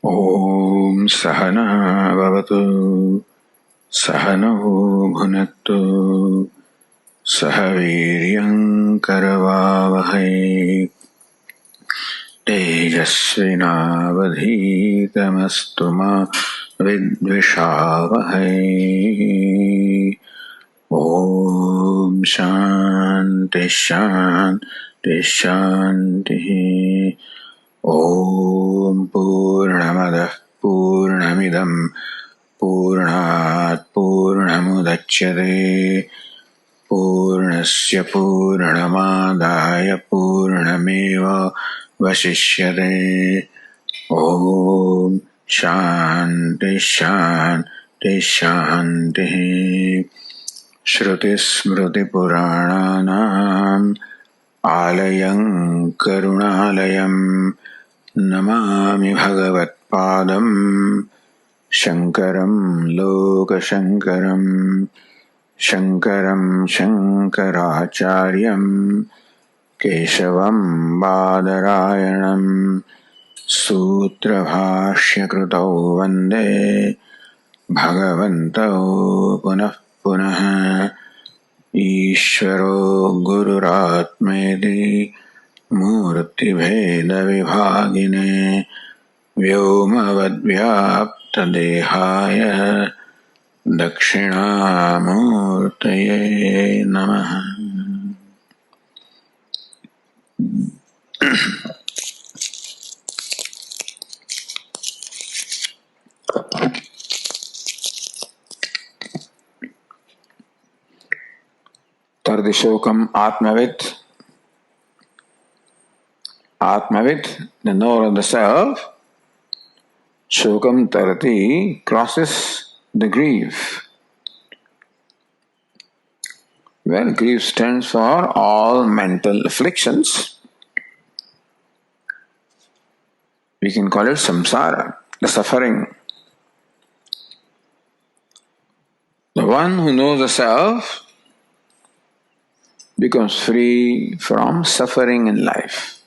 ॐ सहना भवतु सहनौ भुनक्तु सह वीर्यं करवावहै तेजस्विनावधीतमस्तु मा विद्विषावहै। ॐ शान्ति शान्ति शान्तिः। ॐ पूर्णमदः पूर्णमिदं पूर्णात् पूर्णमुदच्यते पूर्णस्य पूर्णमादाय पूर्णमेवावशिष्यते। ॐ शान्ति शान्ति शान्तिः। श्रुतिस्मृतिपुराणानाम् आलयं करुणालयं नमामि भगवत्पादं शङ्करं लोकशङ्करम्। शङ्करं शङ्कराचार्यं केशवं बादरायणं सूत्रभाष्यकृतौ वन्दे भगवन्तौ पुनः पुनः। ईश्वरो गुरुरात्मेति मूर्तिभेदविभागिने व्योमवद्व्याप्तदेहाय दक्षिणामूर्तये नमः। Tarati Shokam Aatmavit. Aatmavit, the knower of the self. Shokam Tarati crosses the grief. Well, grief stands for all mental afflictions. We can call it samsara, the suffering. The one who knows the self becomes free from suffering in life.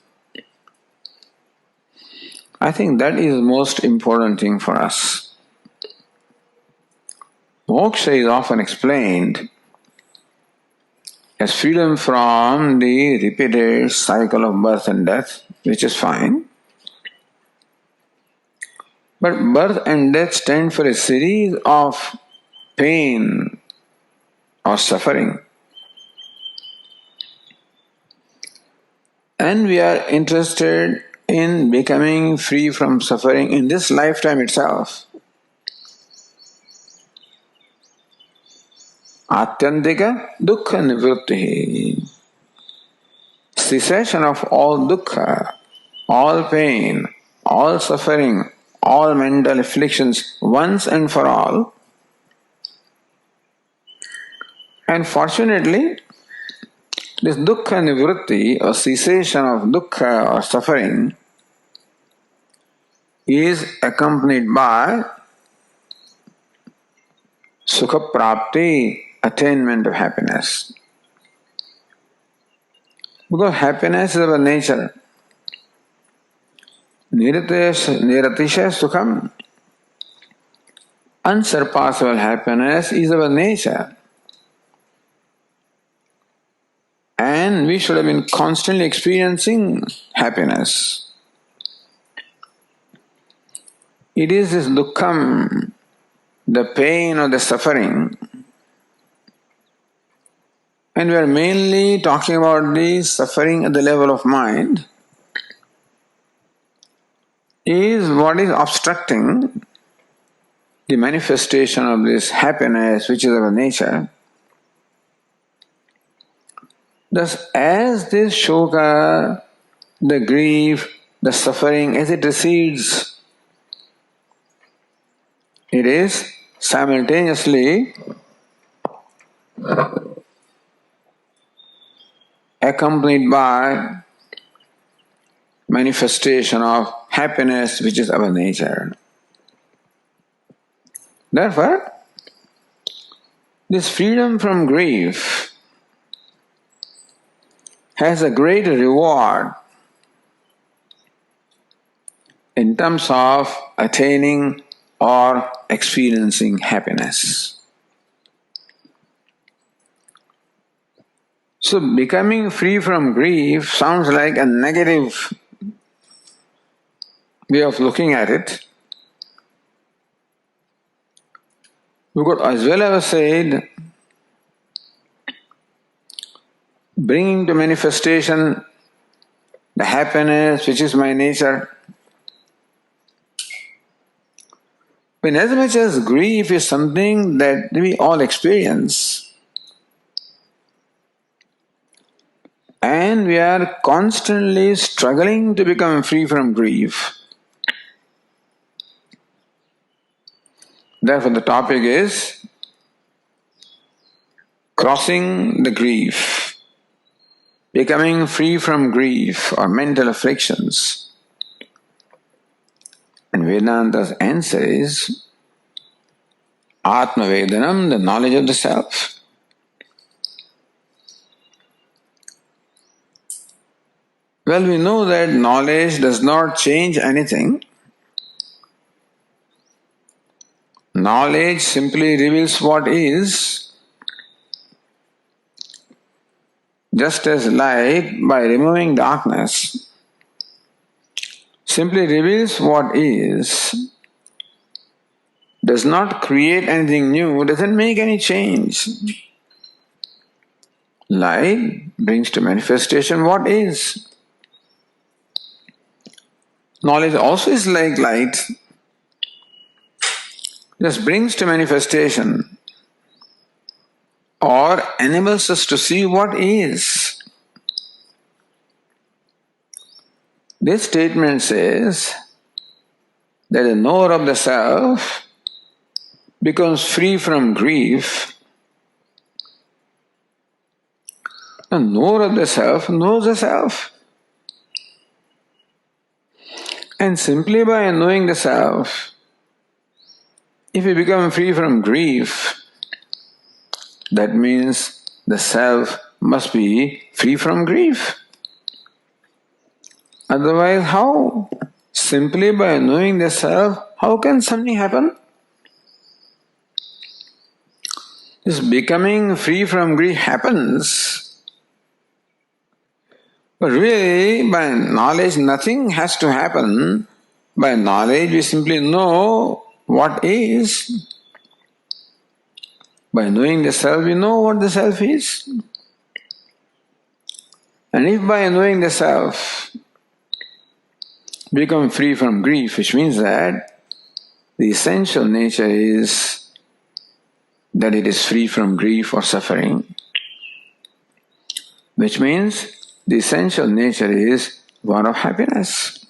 I think that is the most important thing for us. Moksha is often explained as freedom from the repeated cycle of birth and death, which is fine. But birth and death stand for a series of pain or suffering. And we are interested in becoming free from suffering in this lifetime itself. Atyantika dukkha nivritti. Cessation of all dukkha, all pain, all suffering, all mental afflictions once and for all. And fortunately, this dukkha nivritti or cessation of dukkha or suffering is accompanied by sukha prapti, attainment of happiness. Because happiness is our nature. Niratisha sukham. Unsurpassable happiness is our nature. And we should have been constantly experiencing happiness. It is this dukkham, the pain or the suffering. And we are mainly talking about the suffering at the level of mind, is what is obstructing the manifestation of this happiness, which is our nature. Thus, as this shoka, the grief, the suffering, as it recedes, it is simultaneously accompanied by manifestation of happiness, which is our nature. Therefore, this freedom from grief has a great reward in terms of attaining or experiencing happiness. So becoming free from grief sounds like a negative way of looking at it. We could as well have said, bringing to manifestation the happiness which is my nature. When as much as grief is something that we all experience, and we are constantly struggling to become free from grief. Therefore, the topic is crossing the grief, becoming free from grief or mental afflictions. And Vedanta's answer is Aatmavedanam, the knowledge of the self. Well, we know that knowledge does not change anything. Knowledge simply reveals what is, just as light, by removing darkness, simply reveals what is, does not create anything new, doesn't make any change. Light brings to manifestation what is. Knowledge also is like light, just brings to manifestation or enables us to see what is. This statement says that the knower of the self becomes free from grief. The knower of the self knows the self. And simply by knowing the self, if we become free from grief, that means the self must be free from grief. Otherwise, how? Simply by knowing the self, how can something happen? This becoming free from grief happens. But really, by knowledge, nothing has to happen. By knowledge, we simply know what is. By knowing the self, we know what the self is. And if by knowing the self, we become free from grief, which means that the essential nature is that it is free from grief or suffering, which means the essential nature is one of happiness.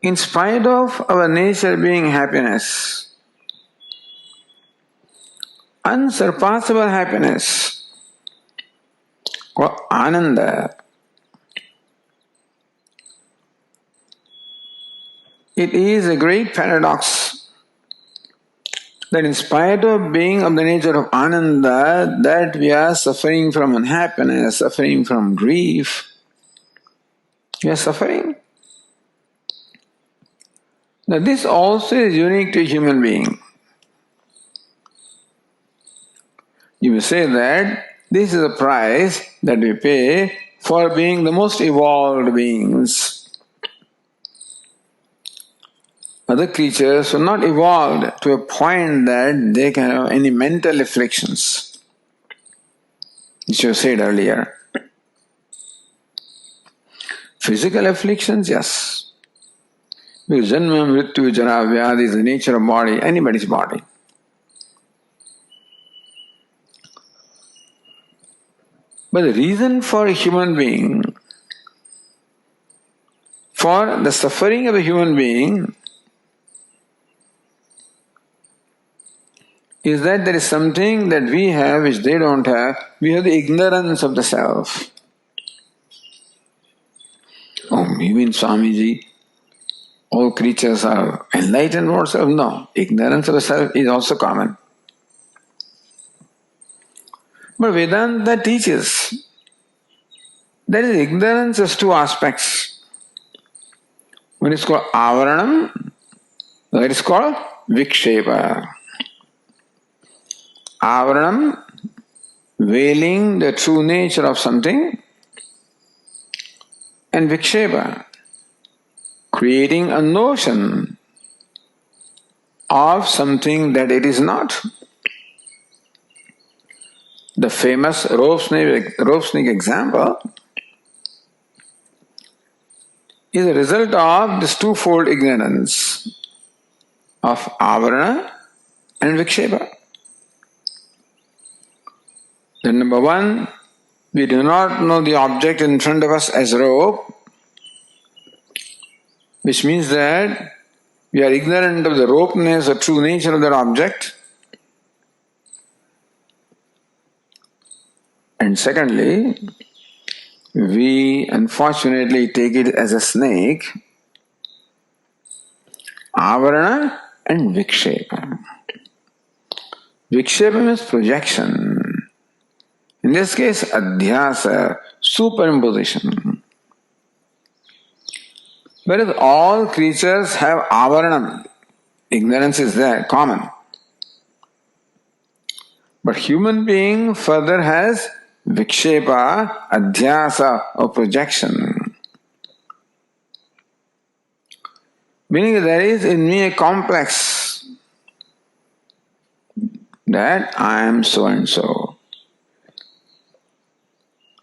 In spite of our nature being happiness, unsurpassable happiness, or ananda, it is a great paradox that in spite of being of the nature of ananda, that we are suffering from unhappiness, suffering from grief. We are suffering. Now this also is unique to human being. You may say that this is a price that we pay for being the most evolved beings. Other creatures are not evolved to a point that they can have any mental afflictions, which you said earlier. Physical afflictions, yes. Because janma, mrityu, jara, vyadhi is the nature of body, anybody's body. But the reason for a human being, for the suffering of a human being, is that there is something that we have which they don't have. We have the ignorance of the self. Oh, you mean Swamiji, all creatures are enlightened or self? No, ignorance of the self is also common. But Vedanta teaches There is ignorance as two aspects. One is called avaranam, the other is called vikshepa. Avaranam, veiling the true nature of something, and vikshepa, creating a notion of something that it is not. The famous rope snake example is a result of this twofold ignorance of avarana and vikshepa. Then number one, we do not know the object in front of us as rope, which means that we are ignorant of the ropeness or true nature of that object. And secondly, we unfortunately take it as a snake, avarana and vikshepa. Vikshepa means projection. In this case, adhyasa, superimposition. Whereas all creatures have avaranam, ignorance is there, common. But human being further has vikshepa, adhyasa or projection. Meaning there is in me a complex that I am so and so.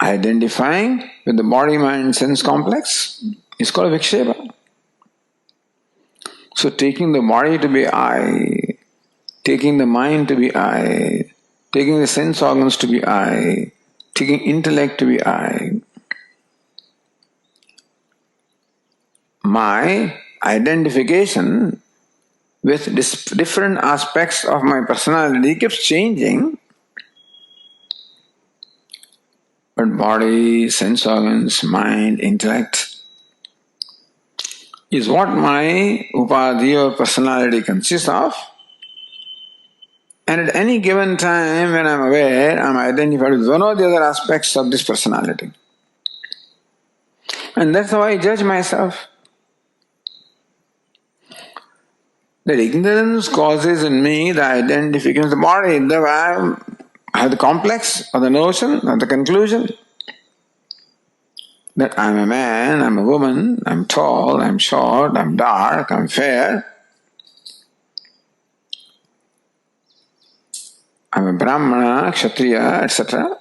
Identifying with the body, mind, sense complex is called vikshepa. So taking the body to be I, taking the mind to be I, taking the sense organs to be I, taking intellect to be I. My identification with different aspects of my personality keeps changing. But body, sense organs, mind, intellect is what my upadhi or personality consists of. And at any given time when I am aware, I am identified with one or the other aspects of this personality. And that's how I judge myself. That ignorance causes in me the identification of the body. I have the complex or the notion or the conclusion that I'm a man, I'm a woman, I'm tall, I'm short, I'm dark, I'm fair. I'm a brahmana, kshatriya, etc.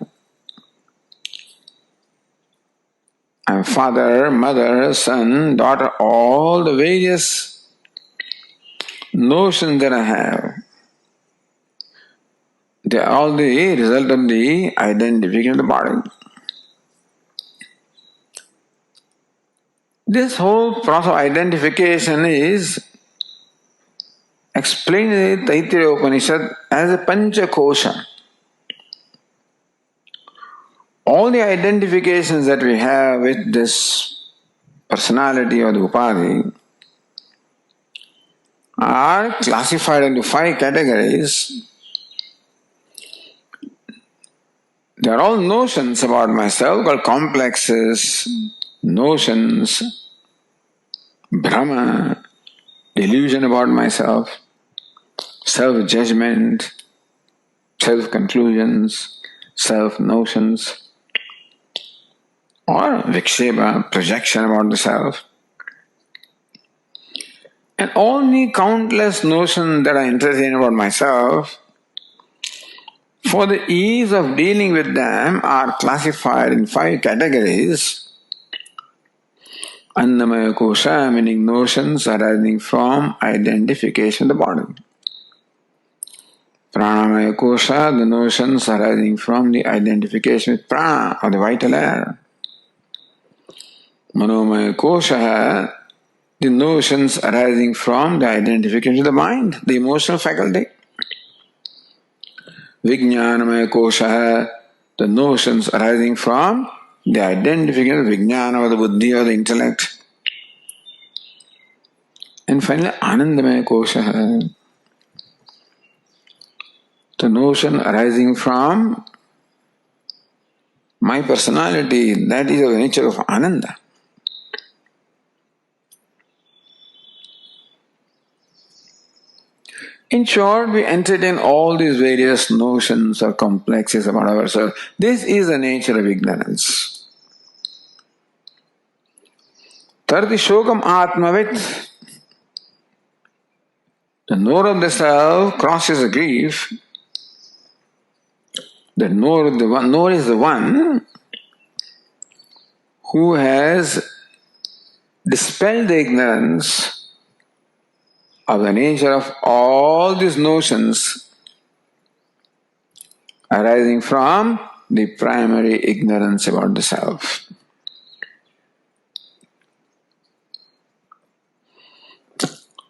I'm father, mother, son, daughter, all the various notions that I have. They are all the result of the identification of the body. This whole process of identification is explained in the Taittiriya Upanishad as a pancha kosha. All the identifications that we have with this personality or the upadhi are classified into 5 categories. They are all notions about myself called complexes, notions, Brahma, delusion about myself, self-judgment, self-conclusions, self-notions, or vikshepa, projection about the self. And all the countless notions that I entertain about myself, for the ease of dealing with them, are classified in 5 categories. Annamaya kosha, meaning notions arising from identification of the body. Pranamaya kosha, the notions arising from the identification with prana, or the vital air. Manomaya kosha, the notions arising from the identification of the mind, the emotional faculty. Vijnanamaya kosha, the notions arising from the identification of vijnana or the buddhi or the intellect. And finally, anandamaya kosha, the notion arising from my personality, that is of the nature of Ananda. In short, we entertain all these various notions or complexes about ourselves. This is the nature of ignorance. Tarati Shokam Aatmavit, the knower of the self crosses the grief. The knower is the one who has dispelled the ignorance of the nature of all these notions arising from the primary ignorance about the self.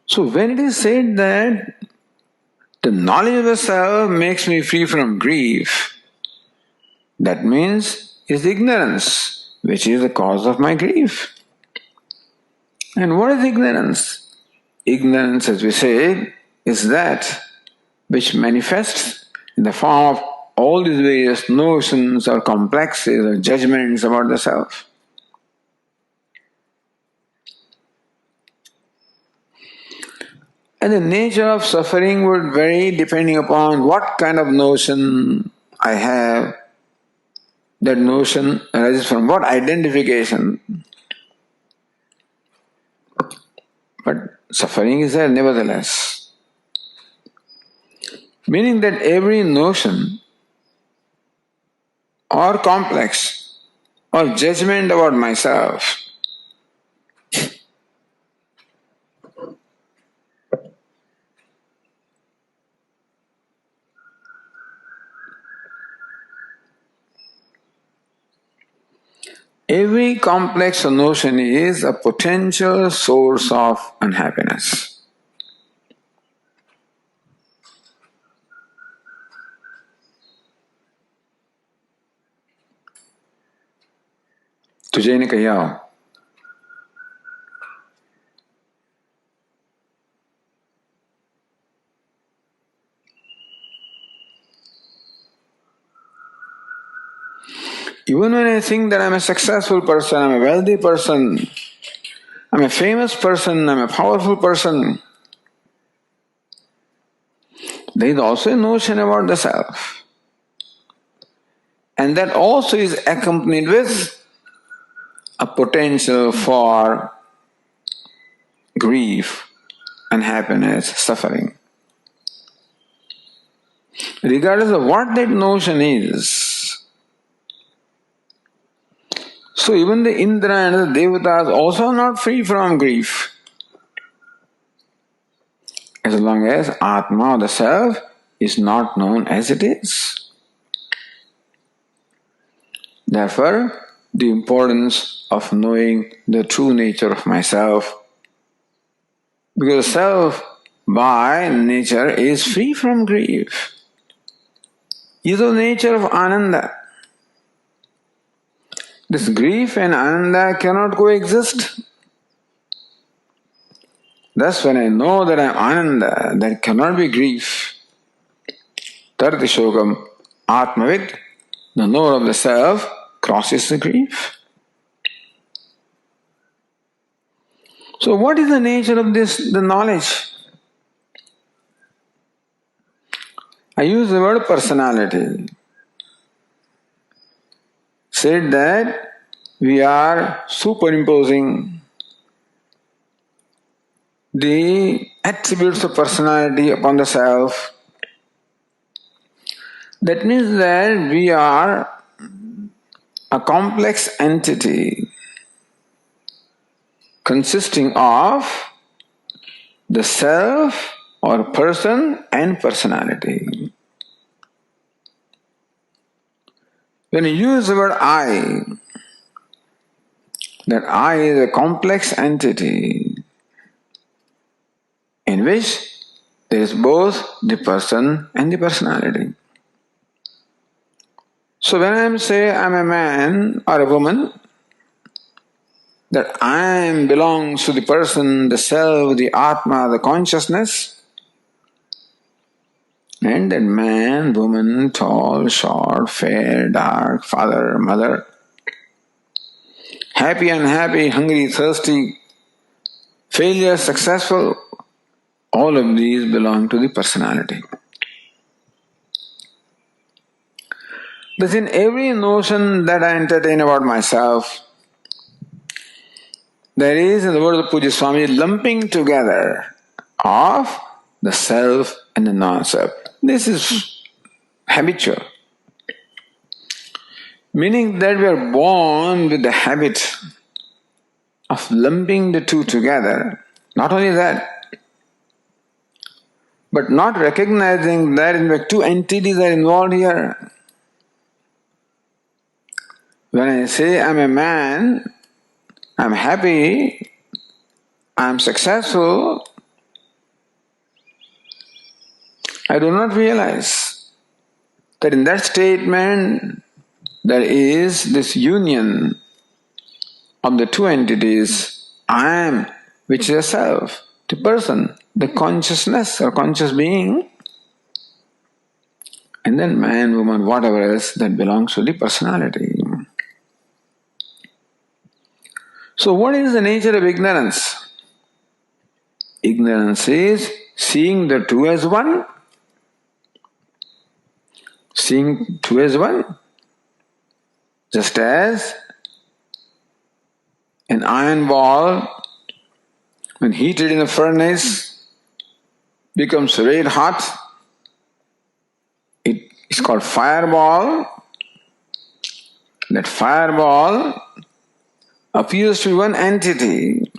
So when it is said that the knowledge of the self makes me free from grief, that means is ignorance, which is the cause of my grief. And what is ignorance? Ignorance, as we say, is that which manifests in the form of all these various notions or complexes or judgments about the self. And the nature of suffering would vary depending upon what kind of notion I have. That notion arises from what identification. But suffering is there nevertheless. Meaning that every notion or complex or judgment about myself every complex notion is a potential source of unhappiness. तुझे ने कहा even when I think that I'm a successful person, I'm a wealthy person, I'm a famous person, I'm a powerful person, there is also a notion about the self. And that also is accompanied with a potential for grief, unhappiness, suffering. Regardless of what that notion is. So even the Indra and the Devatas also are not free from grief. As long as Atma, the self, is not known as it is. Therefore, the importance of knowing the true nature of myself. Because self, by nature, is free from grief. Is the nature of Ananda. This grief and Ananda cannot coexist. Thus, when I know that I am Ananda, there cannot be grief. Tarati Shokam Aatmavit, the knower of the self, crosses the grief. So what is the nature of this, the knowledge? I use the word personality. Said that we are superimposing the attributes of personality upon the self. That means that we are a complex entity consisting of the self or person and personality. When you use the word I, that I is a complex entity in which there is both the person and the personality. So when I say I'm a man or a woman, that I belongs to the person, the self, the Atma, the consciousness, And that man, woman, tall, short, fair, dark, father, mother, happy, unhappy, hungry, thirsty, failure, successful, all of these belong to the personality. Thus, in every notion that I entertain about myself, there is, in the words of Puja Swami, lumping together of the self and the non-self. This is habitual. Meaning that we are born with the habit of lumping the two together. Not only that, but not recognizing that in fact two entities are involved here. When I say I'm a man, I'm happy, I'm successful, I do not realize that in that statement there is this union of the two entities, I am, which is a self, the person, the consciousness or conscious being, and then man, woman, whatever else that belongs to the personality. So what is the nature of ignorance? Ignorance is seeing the two as one. Seeing two as one. Just as an iron ball, when heated in a furnace, becomes red hot. It is called fireball. That fireball appears to be one entity,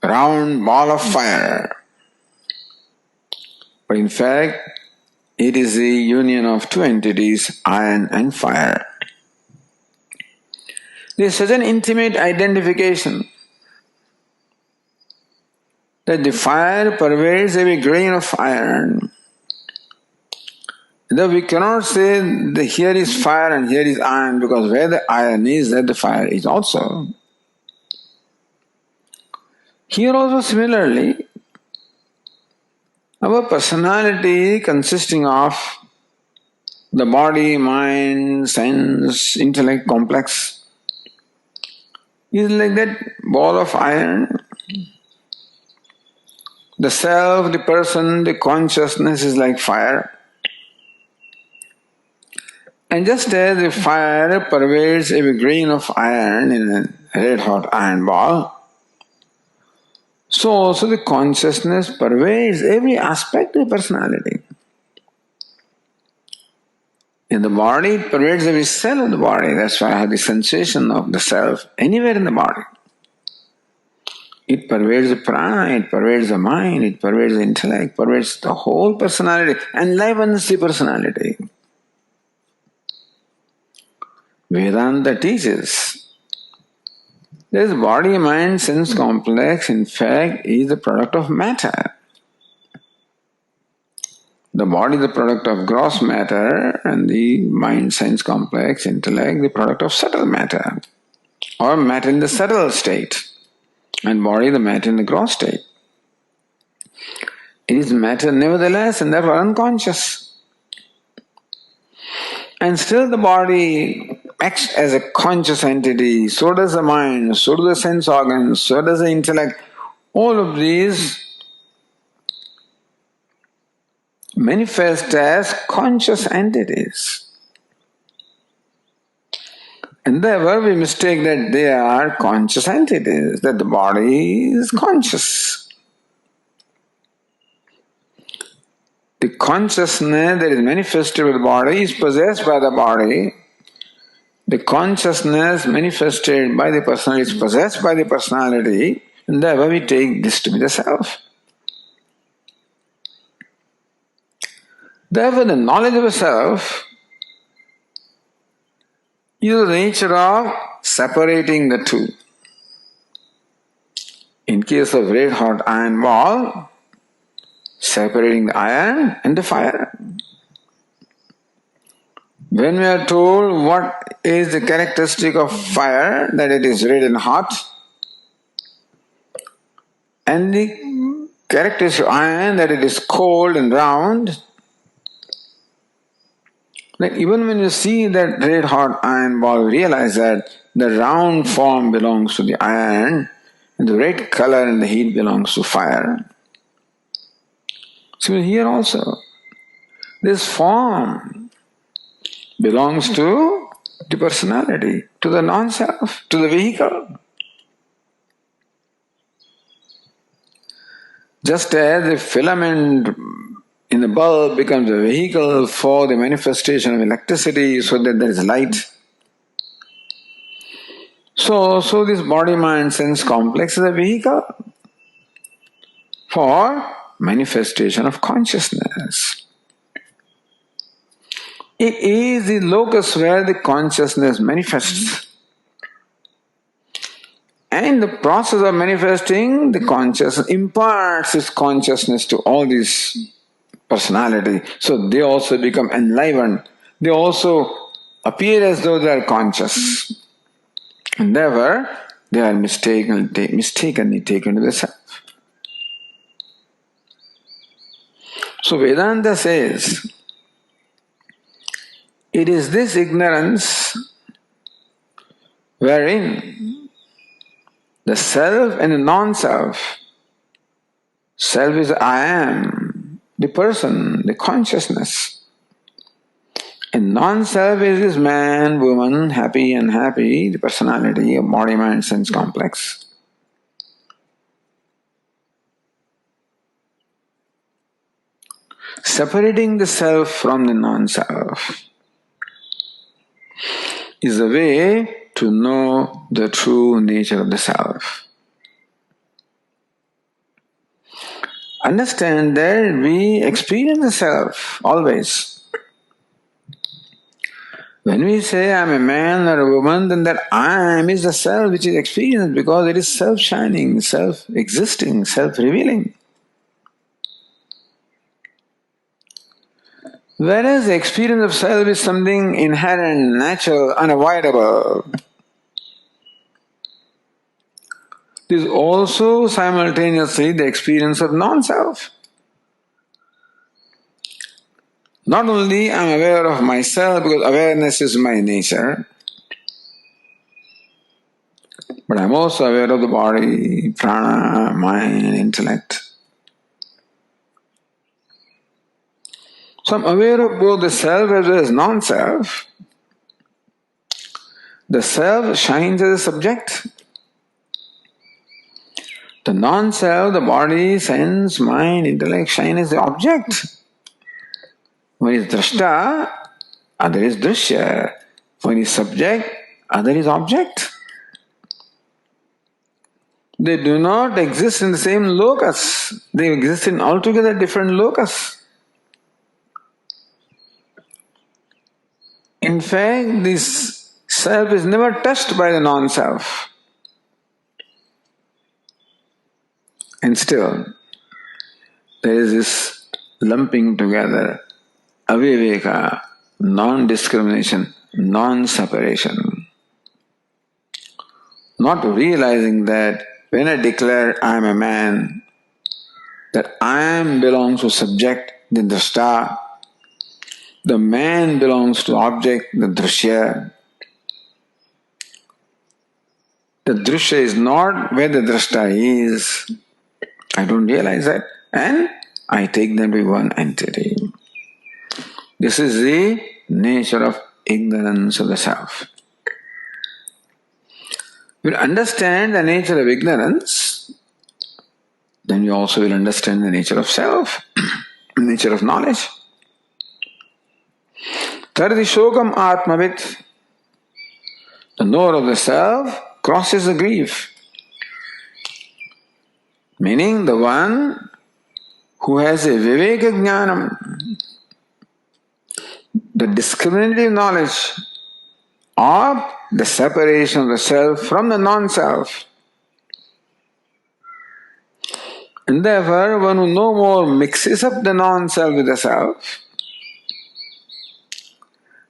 round ball of fire. But in fact, it is the union of two entities, iron and fire. There is such an intimate identification that the fire pervades every grain of iron. Though we cannot say that here is fire and here is iron, because where the iron is, there the fire is also. Here also similarly, our personality consisting of the body, mind, sense, intellect complex is like that ball of iron. The self, the person, the consciousness is like fire. And just as the fire pervades every grain of iron in a red-hot iron ball, so also the consciousness pervades every aspect of the personality. In the body, it pervades every cell of the body. That's why I have the sensation of the self anywhere in the body. It pervades the prana, it pervades the mind, it pervades the intellect, pervades the whole personality, enlivens the personality. Vedanta teaches this body, mind, sense complex, in fact, is the product of matter. The body is the product of gross matter, and the mind, sense complex, intellect, the product of subtle matter, or matter in the subtle state, and body the matter in the gross state. It is matter nevertheless, and therefore unconscious. And still the body acts as a conscious entity, so does the mind, so do the sense organs, so does the intellect. All of these manifest as conscious entities. And therefore we mistake that they are conscious entities, that the body is conscious. The consciousness that is manifested with the body is possessed by the body. The consciousness manifested by the personality is possessed by the personality, and therefore we take this to be the self. Therefore the knowledge of a self is the nature of separating the two. In case of red hot iron ball, separating the iron and the fire. When we are told what is the characteristic of fire, that it is red and hot, and the characteristic of iron that it is cold and round. Like even when you see that red hot iron ball, you realize that the round form belongs to the iron and the red color and the heat belongs to fire. So here also, this form belongs to the personality, to the non-self, to the vehicle. Just as the filament in the bulb becomes a vehicle for the manifestation of electricity so that there is light. So this body, mind, sense complex is a vehicle for manifestation of consciousness. It is the locus where the consciousness manifests. And in the process of manifesting, the consciousness imparts its consciousness to all these personality. So they also become enlivened. They also appear as though they are conscious. And therefore, they are mistakenly taken to the self. So Vedanta says, it is this ignorance wherein the self and the non-self, self is I am, the person, the consciousness. And non-self is this man, woman, happy, unhappy, the personality of body, mind, sense complex. Separating the self from the non-self is a way to know the true nature of the self. Understand that we experience the self always. When we say I am a man or a woman, then that I am is the self which is experienced because it is self-shining, self-existing, self-revealing. Whereas the experience of self is something inherent, natural, unavoidable. It is also simultaneously the experience of non-self. Not only I am aware of myself because awareness is my nature, but I am also aware of the body, prana, mind, intellect. So I am aware of both the self as well as non-self. The self shines as a subject. The non-self, the body, sense, mind, intellect shine as the object. One is drashta, other is drishya. One is subject, other is object. They do not exist in the same locus. They exist in altogether different locus. In fact, this self is never touched by the non-self. And still, there is this lumping together, aviveka, non-discrimination, non-separation. Not realizing that when I declare I am a man, that I am belongs to subject, the drashta, the man belongs to object, the drishya. The drishya is not where the drashta is. I don't realize that. And I take them to be one entity. This is the nature of ignorance of the self. When you understand the nature of ignorance, then you also will understand the nature of self, the nature of knowledge. Tarati Shokam Aatmavit, the knower of the self crosses the grief. Meaning the one who has a viveka jnanam, the discriminative knowledge of the separation of the self from the non-self. And therefore, one who no more mixes up the non-self with the self,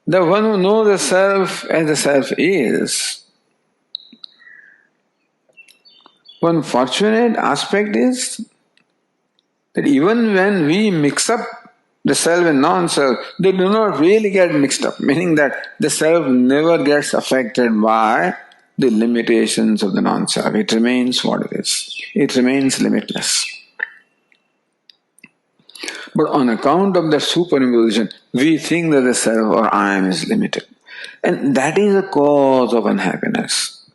the one who knows the self as the self is, one fortunate aspect is that even when we mix up the self and non-self, they do not really get mixed up, meaning that the self never gets affected by the limitations of the non-self. It remains what it is. It remains limitless. But on account of that superimposition, we think that the self or I am is limited. And that is the cause of unhappiness.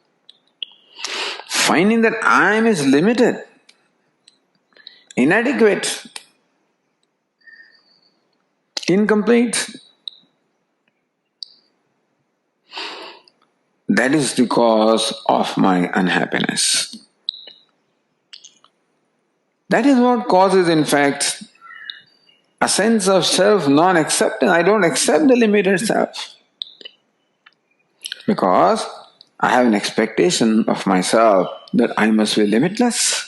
Finding that I am is limited, inadequate, incomplete. That is the cause of my unhappiness. That is what causes, in fact, a sense of self non-acceptance. I don't accept the limited self. Because I have an expectation of myself that I must be limitless,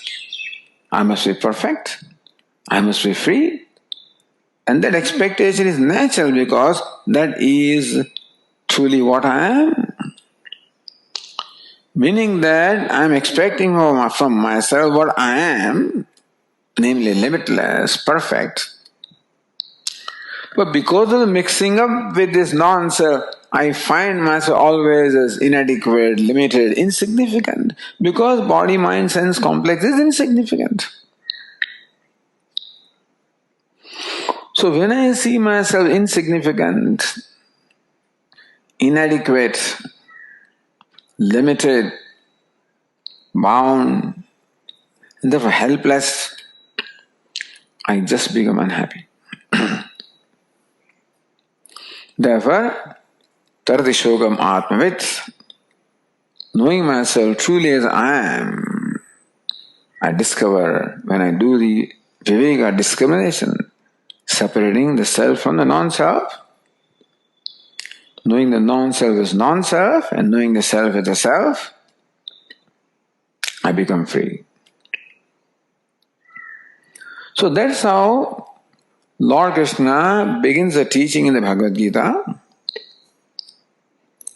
I must be perfect, I must be free. And that expectation is natural because that is truly what I am. Meaning that I am expecting from myself what I am, namely limitless, perfect. But because of the mixing up with this non-self, I find myself always as inadequate, limited, insignificant. Because body, mind, sense complex is insignificant. So when I see myself insignificant, inadequate, limited, bound, and therefore helpless, I just become unhappy. Therefore, Tarati, Shokam, Aatmavit, knowing myself truly as I am, I discover when I do the viveka discrimination, separating the self from the non-self, knowing the non-self is non-self and knowing the self is the self, I become free. So that's how Lord Krishna begins the teaching in the Bhagavad Gita.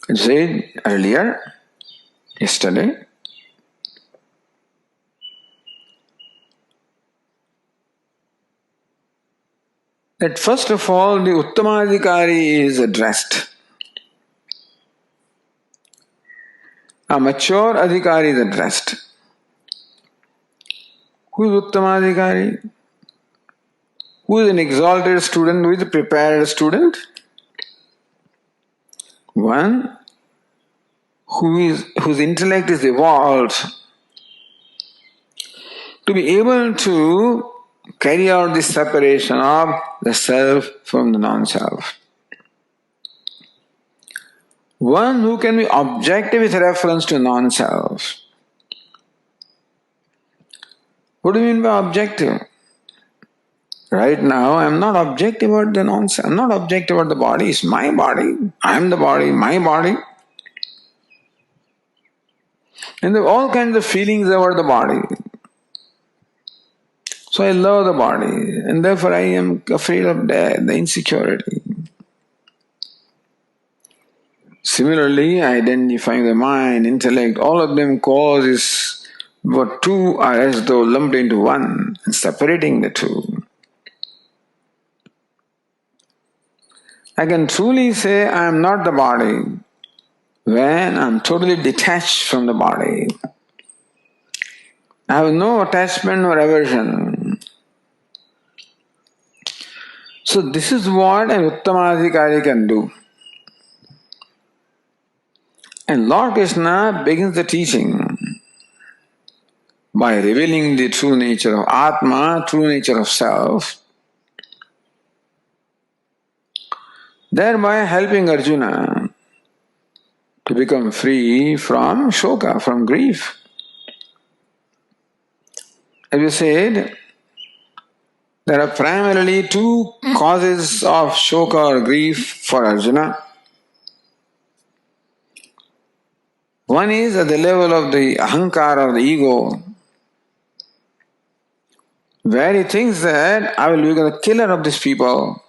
It said earlier, yesterday, that first of all the Uttamadhikari is addressed. A mature Adhikari is addressed. Who is Uttamadhikari? Who is an exalted student? Who is a prepared student? One whose intellect is evolved to be able to carry out this separation of the self from the non-self. One who can be objective with reference to non-self. What do you mean by objective? Right now, I am not objective about the non-self. I am not objective about the body. It's my body. I am the body, my body. And there are all kinds of feelings about the body. So I love the body, and therefore I am afraid of death, the insecurity. Similarly, identifying the mind, intellect, all of them causes what two are as though lumped into one, and separating the two. I can truly say I am not the body when I am totally detached from the body. I have no attachment or aversion. So this is what an Uttamadhikari can do. And Lord Krishna begins the teaching by revealing the true nature of Atma, true nature of self, thereby helping Arjuna to become free from shoka, from grief. As we said, there are primarily two causes of shoka or grief for Arjuna. One is at the level of the ahankara or the ego, where he thinks that I will become the killer of these people.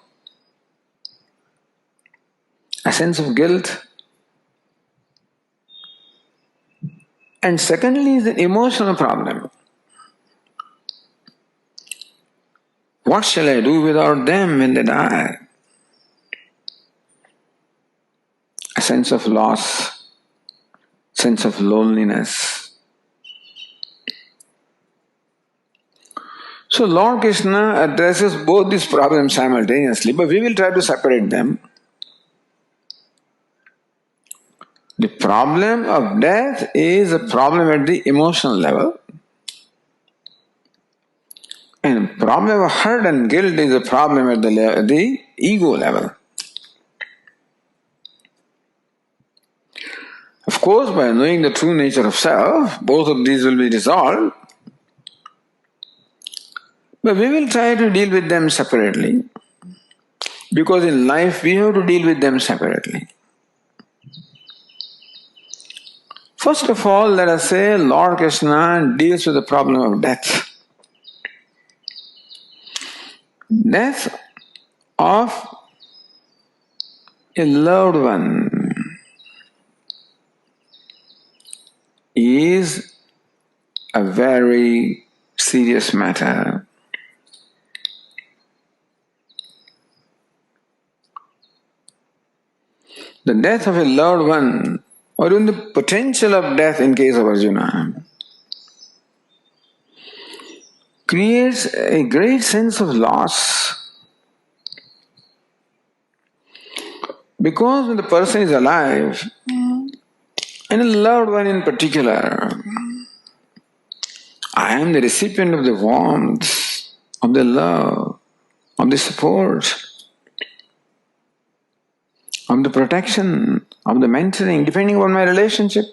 A sense of guilt. And secondly is the emotional problem. What shall I do without them when they die? A sense of loss, sense of loneliness. So Lord Krishna addresses both these problems simultaneously, but we will try to separate them. The problem of death is a problem at the emotional level, and the problem of hurt and guilt is a problem at the ego level. Of course, by knowing the true nature of self, both of these will be resolved. But we will try to deal with them separately, because in life we have to deal with them separately. First of all, let us say Lord Krishna deals with the problem of death. Death of a loved one is a very serious matter. The death of a loved one, or even the potential of death in case of Arjuna, creates a great sense of loss. Because when the person is alive, and a loved one in particular, I am the recipient of the warmth, of the love, of the support, of the protection, of the mentoring, depending on my relationship.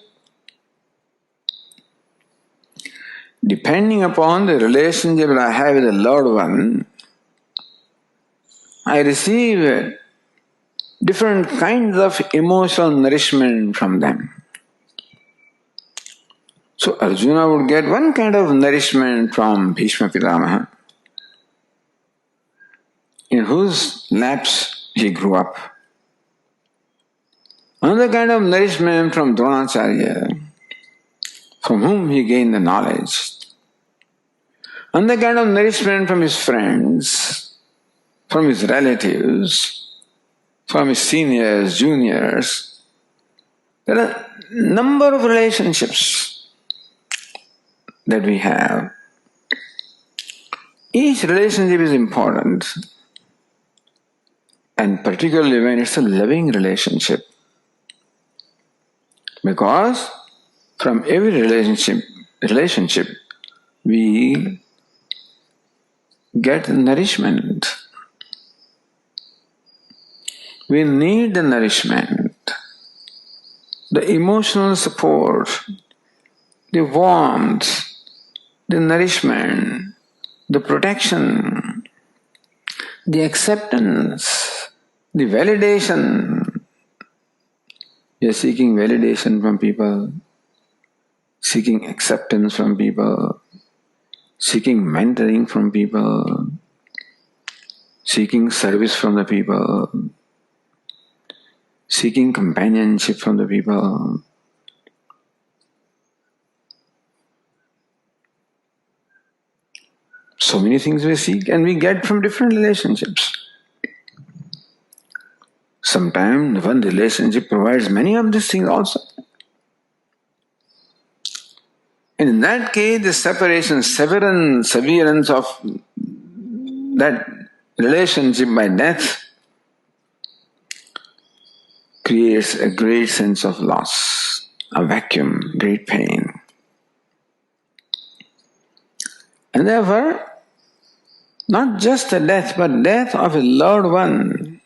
Depending upon the relationship that I have with a loved one, I receive different kinds of emotional nourishment from them. So Arjuna would get one kind of nourishment from Bhishma Pitamaha, in whose laps he grew up. Another kind of nourishment from Dronacharya, from whom he gained the knowledge. Another kind of nourishment from his friends, from his relatives, from his seniors, juniors. There are a number of relationships that we have. Each relationship is important, and particularly when it's a loving relationship. Because from every relationship we get nourishment. We need the nourishment, the emotional support, the warmth, the nourishment, the protection, the acceptance, the validation. We are seeking validation from people, seeking acceptance from people, seeking mentoring from people, seeking service from the people, seeking companionship from the people. So many things we seek and we get from different relationships. Sometimes one relationship provides many of these things also. And in that case, the severance of that relationship by death creates a great sense of loss, a vacuum, great pain. And therefore, not just a death, but death of a loved one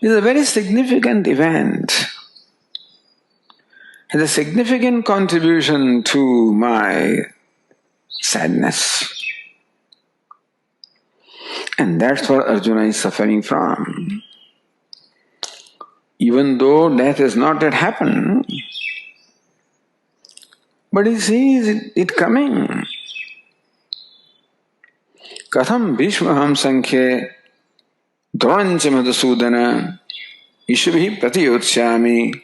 is a very significant event. Has a significant contribution to my sadness. And that's what Arjuna is suffering from. Even though death has not yet happened, but he sees it coming. Katham Bhishmaham Sankhye Dronancha Madhusudana Ishubhi Pratiyotsyami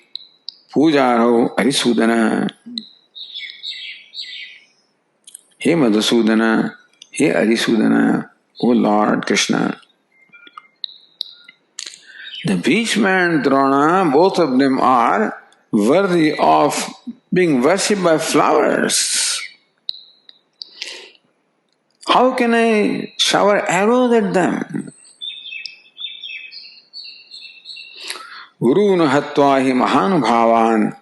Pujaro Arisudana. He Madhusudana, he Arisudana, O Lord Krishna. The Bhishma and Drona, both of them are worthy of being worshipped by flowers. How can I shower arrows at them? Gurun hatva hi mahanubhavan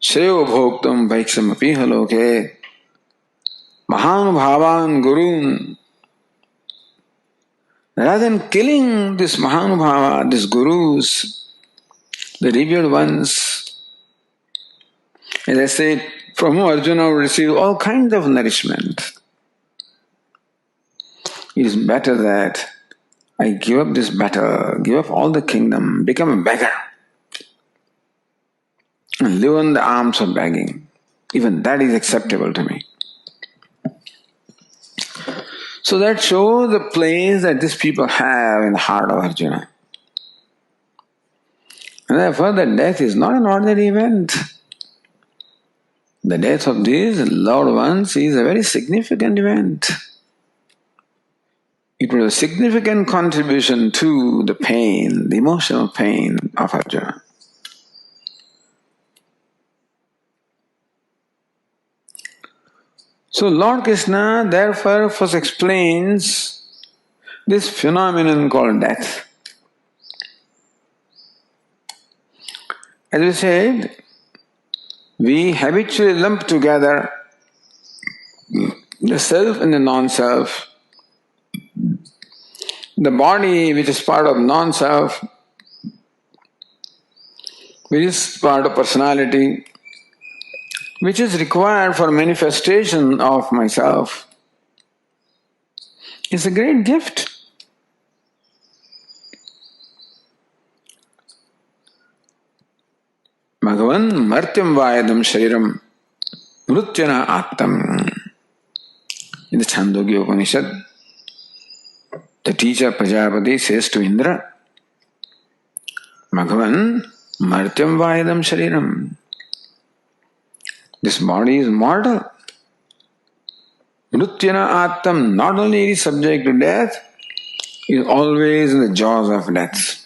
shreyo bhoktam vaiksam apiha loke. Mahanubhavan Gurun. Rather than killing this Mahanubhava, these Gurus, the revered ones, as I said, from whom Arjuna will receive all kinds of nourishment. It is better that I give up this battle, give up all the kingdom, become a beggar, and live on the arms of begging. Even that is acceptable to me. So that shows the place that these people have in the heart of Arjuna. And therefore the death is not an ordinary event. The death of these loved ones is a very significant event. It was a significant contribution to the pain, the emotional pain of Arjuna. So Lord Krishna therefore first explains this phenomenon called death. As we said, we habitually lump together the self and the non-self. The body, which is part of non-self, which is part of personality, which is required for manifestation of myself, is a great gift. Bhagavan martyam vayadam shariram mrutyana attam. In the Chandogya Upanishad, the teacher Prajapati says to Indra, Bhagavan martyam vayadam shariram. This body is mortal. Mrutyana attam, not only it is subject to death, it is always in the jaws of death.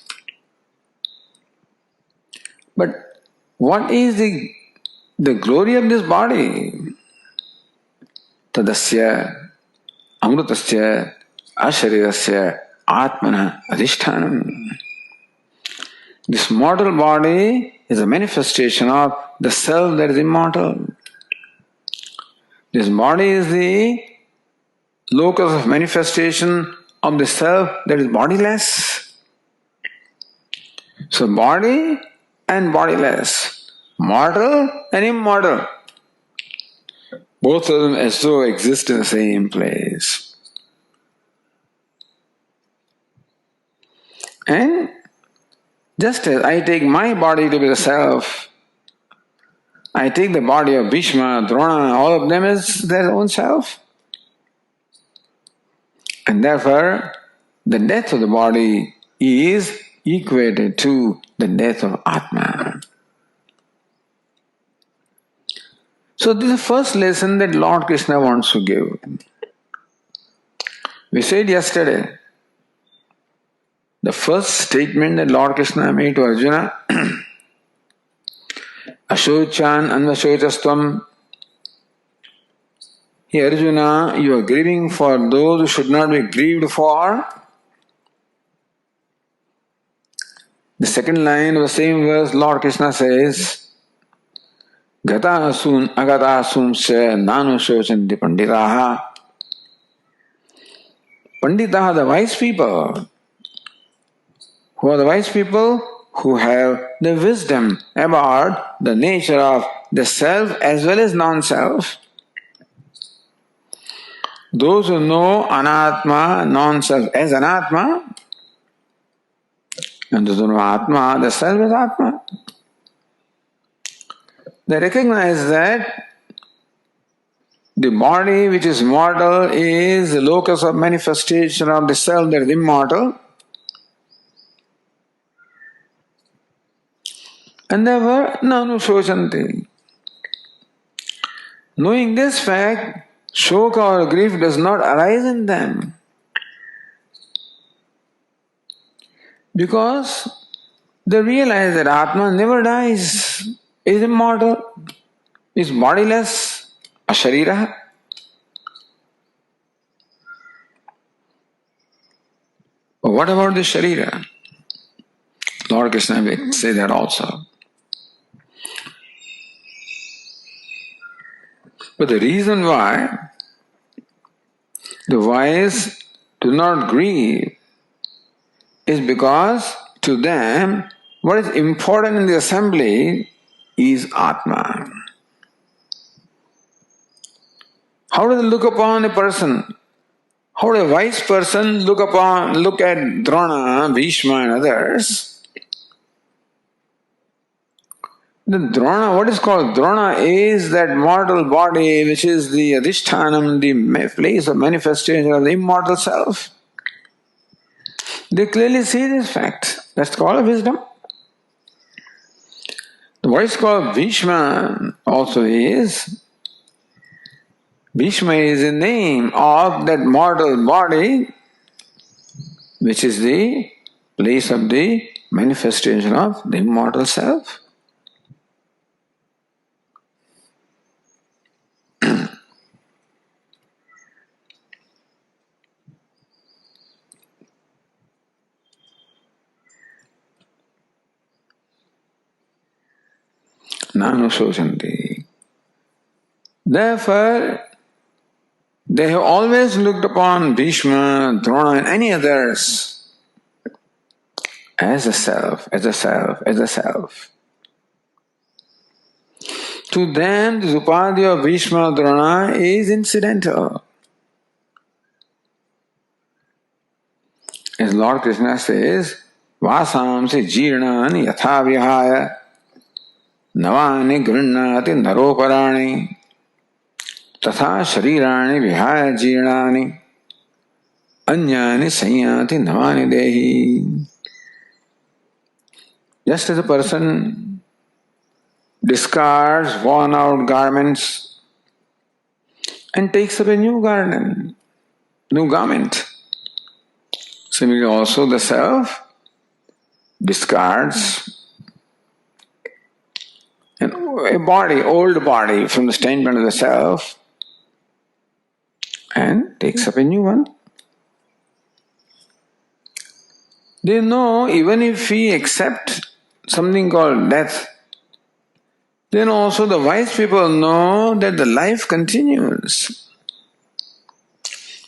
But what is the glory of this body? Tadasya, amrutasya, asharirasya, atmana, adhishthanam. This mortal body is a manifestation of the self that is immortal. This body is the locus of manifestation of the self that is bodiless. So body and bodiless, mortal and immortal, both of them as though exist in the same place. And just as I take my body to be the self, I take the body of Bhishma, Drona, all of them as their own self. And therefore, the death of the body is equated to the death of Atma. So this is the first lesson that Lord Krishna wants to give. We said yesterday, the first statement that Lord Krishna made to Arjuna, Ashochan anvashocastvam. Hey Arjuna, you are grieving for those who should not be grieved for. The second line of the same verse, Lord Krishna says, Gata asun agata asumsya nanu shochanti panditaha. Panditaha, the wise people. Who are the wise people? Who have the wisdom about the nature of the self as well as non-self. Those who know anatma, non-self as anatma, and those who know atma, the self as atma. They recognize that the body which is mortal is the locus of manifestation of the self that is immortal. And therefore, nanu shochanti. Knowing this fact, shoka or grief does not arise in them. Because they realize that Atma never dies, is immortal, is bodiless, asharira. But what about the sharira? Lord Krishna will say that also. But the reason why the wise do not grieve is because to them what is important in the assembly is Atma. How do they look upon a person? How does a wise person look at Drona, Bhishma and others? The Drona, what is called Drona is that mortal body which is the Adhishthanam, the place of manifestation of the immortal self. They clearly see this fact. That's called wisdom. What is called Bhishma also is, Bhishma is the name of that mortal body which is the place of the manifestation of the immortal self. Nanushosanti. Therefore, they have always looked upon Bhishma, Drona and any others as a self, as a self, as a self. To them, this upadhi of Bhishma, Drona is incidental. As Lord Krishna says, Vasamsi jirnani yatha vihaya navani grinnati naroparani तथा शरीराणि विहाय जीर्णानि अन्यानि संयाति नवानि देहि. Just as a person discards worn out garments and takes up a new garment, similarly also the self discards a body, old body from the standpoint of the self, and takes up a new one. They know even if we accept something called death, then also the wise people know that the life continues.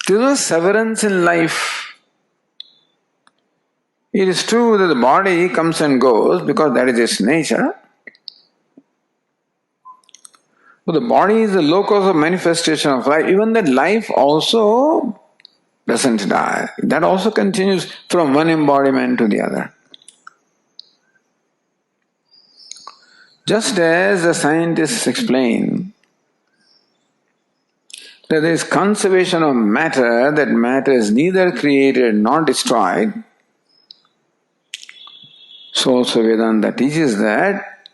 There is no severance in life. It is true that the body comes and goes because that is its nature. But the body is the locus of manifestation of life. Even that life also doesn't die. That also continues from one embodiment to the other. Just as the scientists explain that there is conservation of matter, that matter is neither created nor destroyed, so also Vedanta teaches that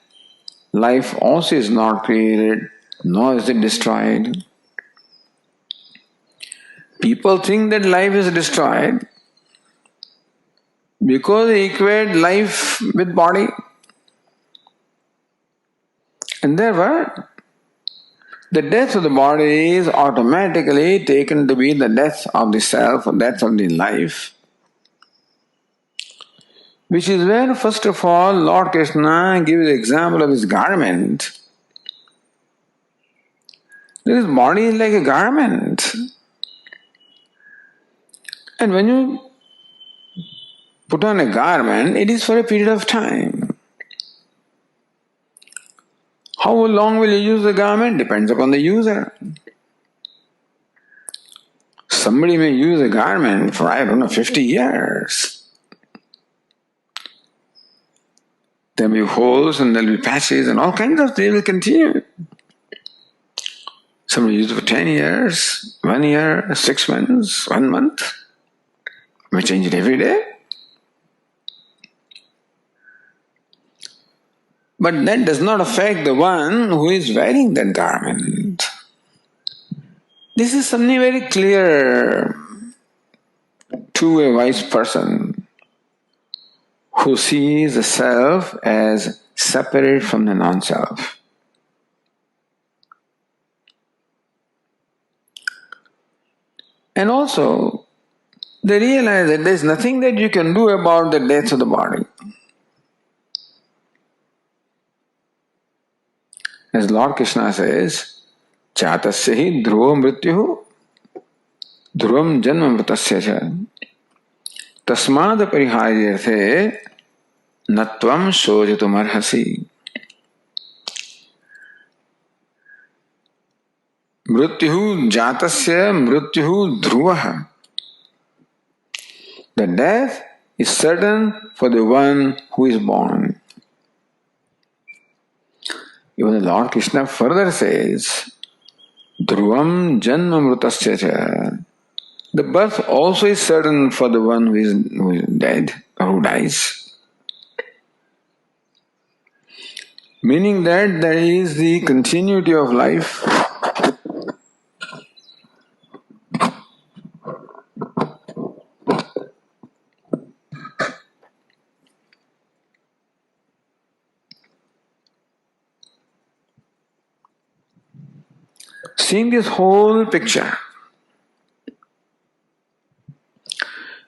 life also is not created nor is it destroyed. People think that life is destroyed because they equate life with body. And therefore, the death of the body is automatically taken to be the death of the self, or death of the life. Which is where, first of all, Lord Krishna gives the example of his garment. This body is like a garment. And when you put on a garment, it is for a period of time. How long will you use the garment? Depends upon the user. Somebody may use a garment for, 50 years. There will be holes and there will be patches and all kinds of things will continue. Somebody use it for 10 years, 1 year, 6 months, 1 month. We change it every day. But that does not affect the one who is wearing that garment. This is something very clear to a wise person. who sees the self as separate from the non-self. And also, they realize that there is nothing that you can do about the death of the body. As Lord Krishna says, Chatasya hi dhruva mrityu dhruvam janma mritasya cha tasmad pariharyarthe natvam sojatum arhasi. Mrityu jatasya mrityu dhruvaha. The death is certain for the one who is born. Even the Lord Krishna further says, Dhruvam janma mrutasya cha. The birth also is certain for the one who is dead or who dies. Meaning that there is the continuity of life. Seeing this whole picture,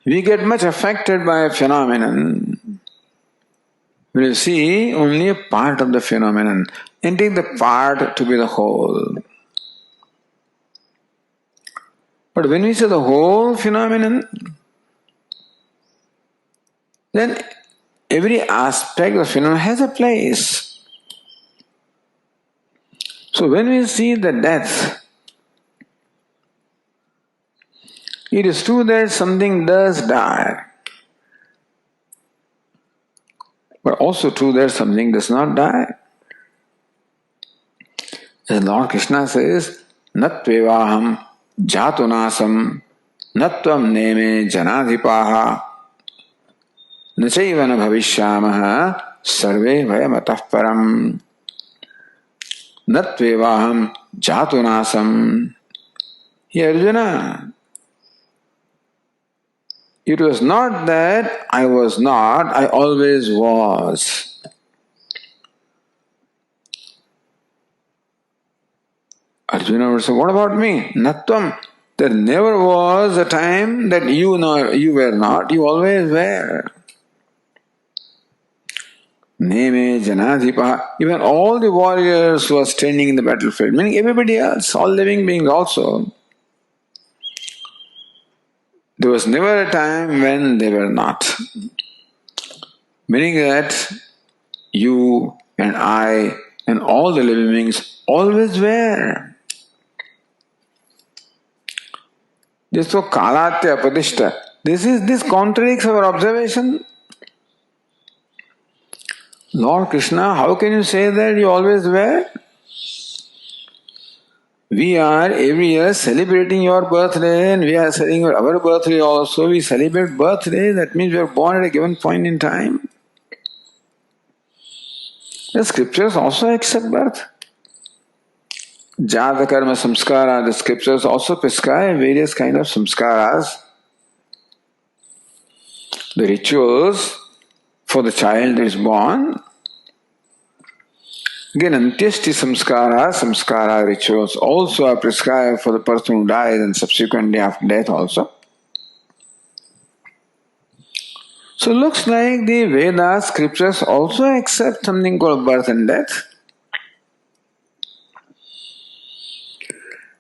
we get much affected by a phenomenon. We see only a part of the phenomenon and take the part to be the whole. But when we see the whole phenomenon, then every aspect of the phenomenon has a place. So when we see the death, it is true that something does die, but also true that something does not die. As Lord Krishna says, Natvevaham jatunasam natvam neme janadhipaha nachaivana bhavishyamaha sarve vayamatah param. Natvevaham jatunasam. Here Arjuna, it was not that I was not, I always was. Arjuna would say, what about me? Natvam. There never was a time that you were not, you always were. Neme janadhipa. Even all the warriors who are standing in the battlefield, meaning everybody else, all living beings also, there was never a time when they were not. Meaning that you and I and all the living beings always were. This is so kalatya padishta. This contradicts our observation. Lord Krishna, how can you say that you always were? We are every year celebrating your birthday and we are celebrating our birthday also. We celebrate birthday, that means we are born at a given point in time. The scriptures also accept birth. Jata karma samskara, the scriptures also prescribe various kind of samskaras. The rituals for the child that is born. Again, antyeshti samskara rituals also are prescribed for the person who dies and subsequently after death also. So looks like the Vedas, scriptures also accept something called birth and death.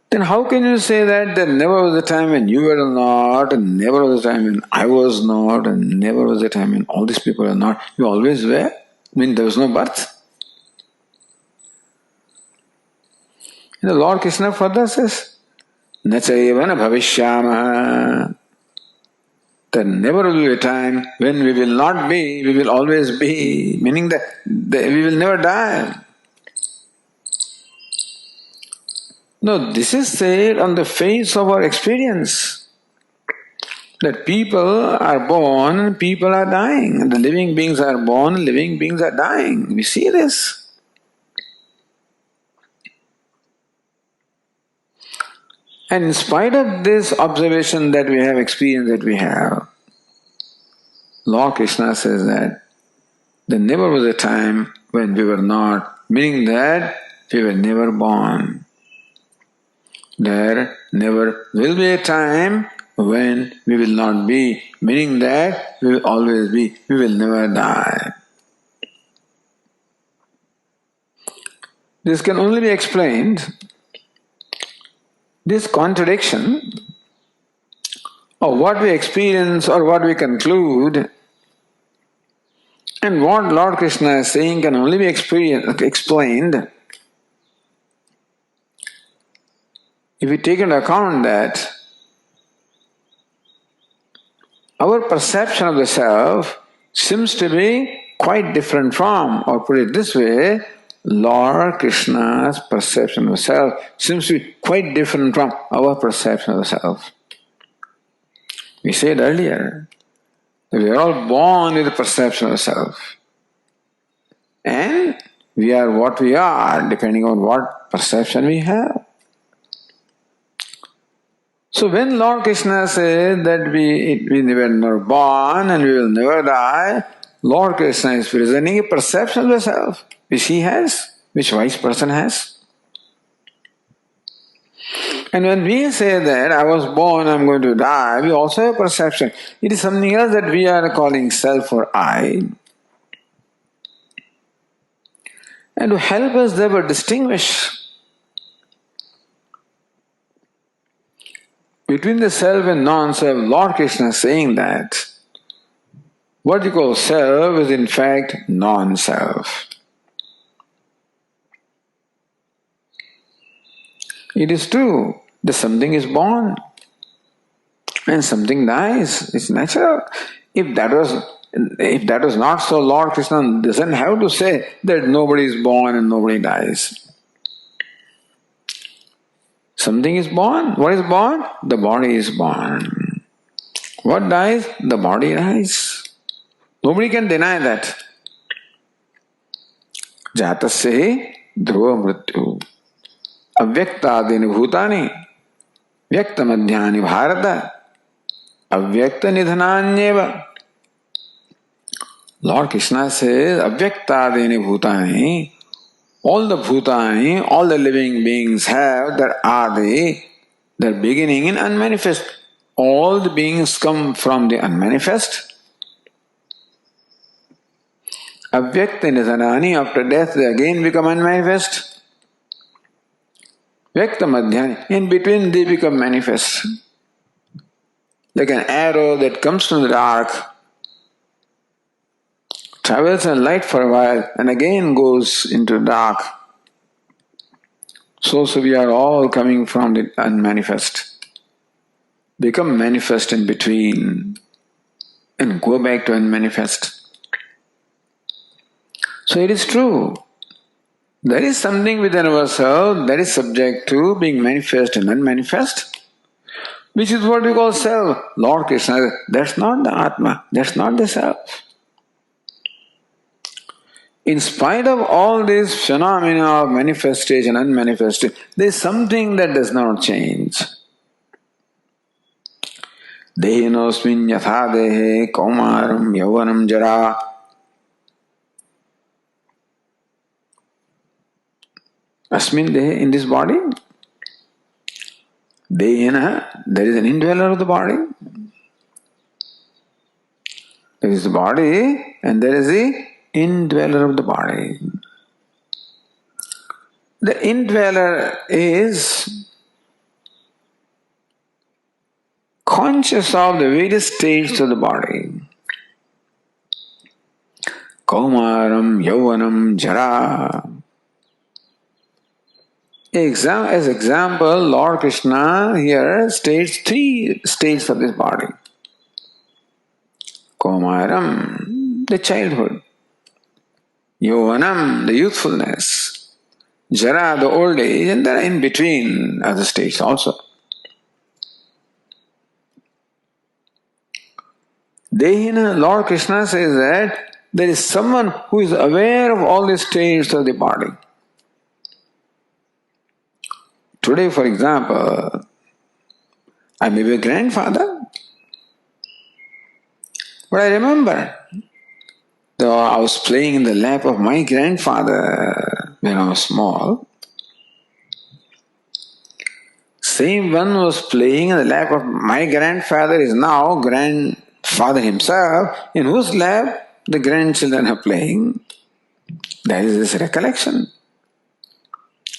Then how can you say that there never was a time when you were not, and never was a time when I was not, and never was a time when all these people are not? You always were? I mean, there was no birth? And the Lord Krishna further says, Nachayavana bhavishyamaha. There never will be a time when we will not be, we will always be, meaning that we will never die. No, this is said on the face of our experience. That people are born, people are dying. The living beings are born, living beings are dying. We see this. And in spite of this observation that we have, experience that we have, Lord Krishna says that there never was a time when we were not, meaning that we were never born. There never will be a time when we will not be, meaning that we will always be, we will never die. This can only be explained, this contradiction of what we experience or what we conclude and what Lord Krishna is saying can only be explained if we take into account that our perception of the self seems to be quite different from, or put it this way, Lord Krishna's perception of the self seems to be quite different from our perception of the self. We said earlier that we are all born with the perception of the self. And we are what we are depending on what perception we have. So when Lord Krishna says that we were never born and we will never die, Lord Krishna is presenting a perception of the self, which he has, which wise person has. And when we say that I was born, I am going to die, we also have perception. It is something else that we are calling self or I. And to help us therefore distinguish between the self and non-self, Lord Krishna is saying that what you call self is in fact non-self. It is true that something is born and something dies. It's natural. If that was not so, Lord Krishna doesn't have to say that nobody is born and nobody dies. Something is born. What is born? The body is born. What dies? The body dies. Nobody can deny that. Jatasya dhruva mrityu. Avyaktadini bhutani. Vyakta madhyani bharata. Avyakta nidhananyeva. Lord Krishna says, Avyaktadini bhutani. All the bhutani, all the living beings have their adi, their beginning in unmanifest. All the beings come from the unmanifest. Avyakta nidhanani, after death they again become unmanifest. Vyakta madhyani, in between they become manifest. Like an arrow that comes from the dark, travels in light for a while and again goes into dark. So we are all coming from the unmanifest. Become manifest in between and go back to unmanifest. So it is true. There is something within ourselves that is subject to being manifest and unmanifest, which is what we call self. Lord Krishna, that's not the Atma, that's not the self. In spite of all these phenomena of manifestation and unmanifestation, there is something that does not change. Dehinosmin yatha dehe kaumaram yauvanam jara. Asmin dehe, in this body. Dehina, there is an indweller of the body. There is the body and there is the indweller of the body. The indweller is conscious of the various states of the body. Kaumaram, Yauvanam, Jara. As example, Lord Krishna here states 3 states of this body. Kaumaram, the childhood. Yauvanam, the youthfulness. Jara, the old age, and there in between other states also. Dehina, Lord Krishna says that there is someone who is aware of all the states of the body. Today, for example, I may be a grandfather, but I remember Though I was playing in the lap of my grandfather when I was small, same one who was playing in the lap of my grandfather is now grandfather himself, in whose lap the grandchildren are playing. That is this recollection,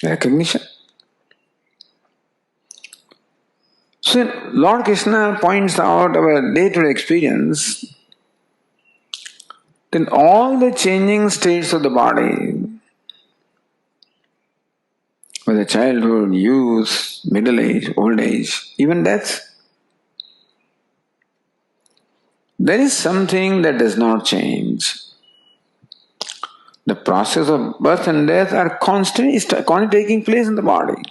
recognition. So Lord Krishna points out our day-to-day experience, then all the changing states of the body, whether childhood, youth, middle age, old age, even death, there is something that does not change. The process of birth and death are constantly taking place in the body.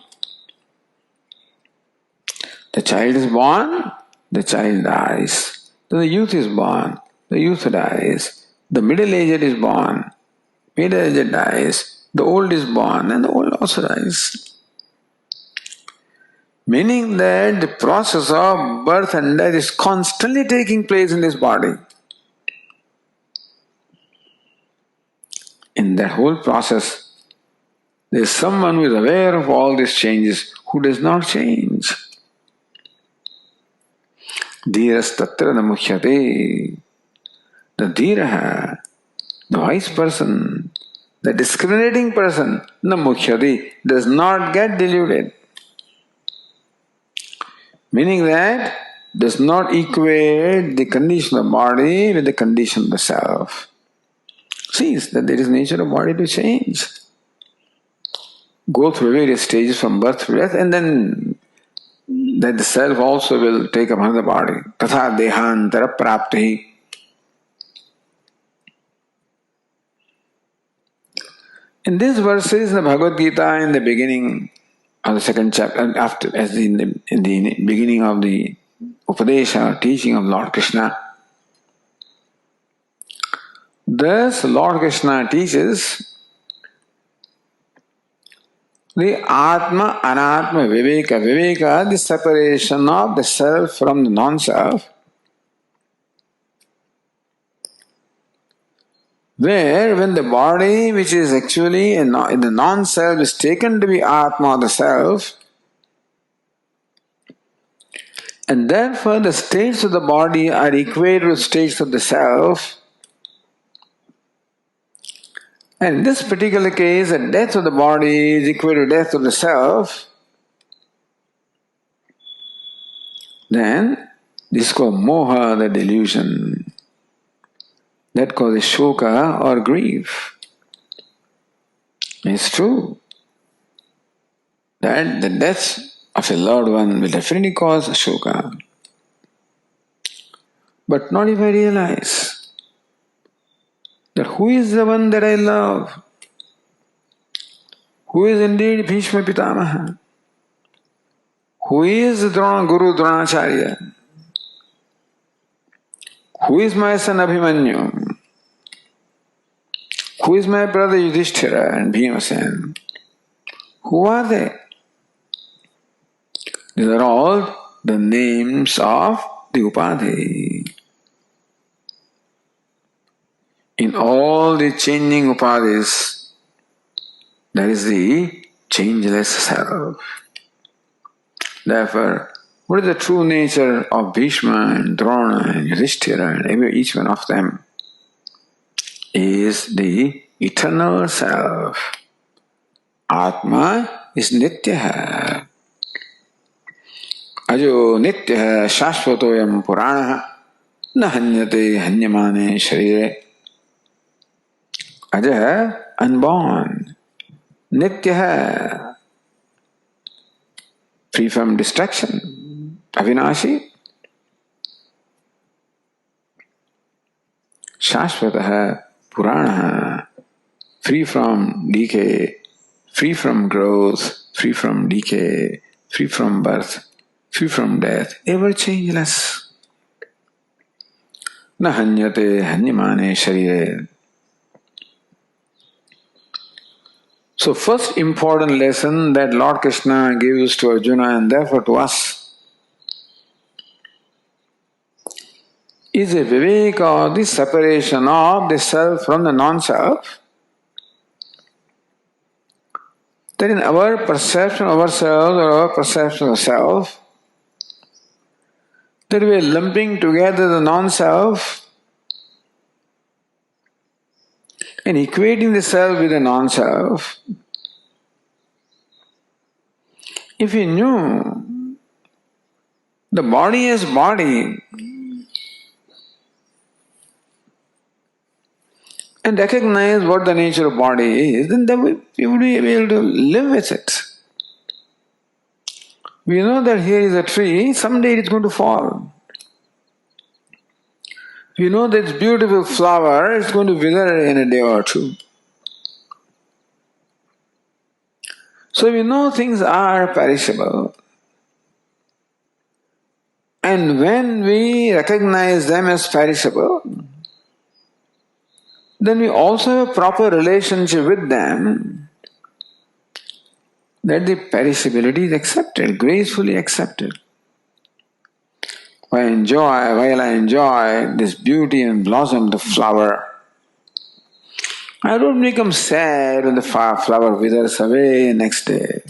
The child is born, the child dies. Then the youth is born, the youth dies. The middle-aged is born, middle-aged dies. The old is born, and the old also dies. Meaning that the process of birth and death is constantly taking place in this body. In that whole process, there is someone who is aware of all these changes who does not change. Dhiras tatra namuhyate. The dhiraha, the wise person, the discriminating person, namuhyate, does not get deluded. Meaning that does not equate the condition of the body with the condition of the self. Sees that there is nature of body to change. Go through various stages from birth to death, and then that the self also will take up another body. Tatha dehantara prapti. In these verses in the Bhagavad Gita, in the beginning of the second chapter, after as in the beginning of the Upadesha or teaching of Lord Krishna, thus Lord Krishna teaches the Atma Anatma Viveka. Viveka, the separation of the self from the non-self, where when the body which is actually in the non-self is taken to be Atma, the self, and therefore the states of the body are equated with states of the self. And in this particular case, the death of the body is equal to death of the self. Then this is called moha, the delusion. That causes shoka or grief. It's true that the death of a loved one will definitely cause shoka. But not if I realize that who is the one that I love? Who is indeed Bhishma Pitamaha? Who is Guru Dronacharya? Who is my son Abhimanyu? Who is my brother Yudhishthira and Bhimasen? Who are they? These are all the names of the Upadhi. In all the changing Upadhis, there is the changeless self. Therefore, what is the true nature of Bhishma and Drona and Yudhishthira and each one of them? Is the eternal self. Atma is nitya. Ajo nitya shashvatoyam purana na hanyate hanyamane sharire. Aja, unborn. Nitya, free from distraction. Avinashi. Shashvataha Purana, free from decay, free from growth, free from decay, free from birth, free from death, ever changeless. Na hanyate hanyamane sharire. So first important lesson that Lord Krishna gives to Arjuna and therefore to us is a viveka, or the separation of the self from the non-self. That in our perception of ourselves or our perception of self, that we are lumping together the non-self and equating the self with the non-self. If we knew the body as body and recognize what the nature of body is, then we would be able to live with it. We know that here is a tree, someday it is going to fall. We know that this beautiful flower is going to wither in a day or two. So we know things are perishable. And when we recognize them as perishable, then we also have a proper relationship with them, that the perishability is accepted, gracefully accepted. While I enjoy this beauty and blossom of the flower, I don't become sad when the flower withers away next day.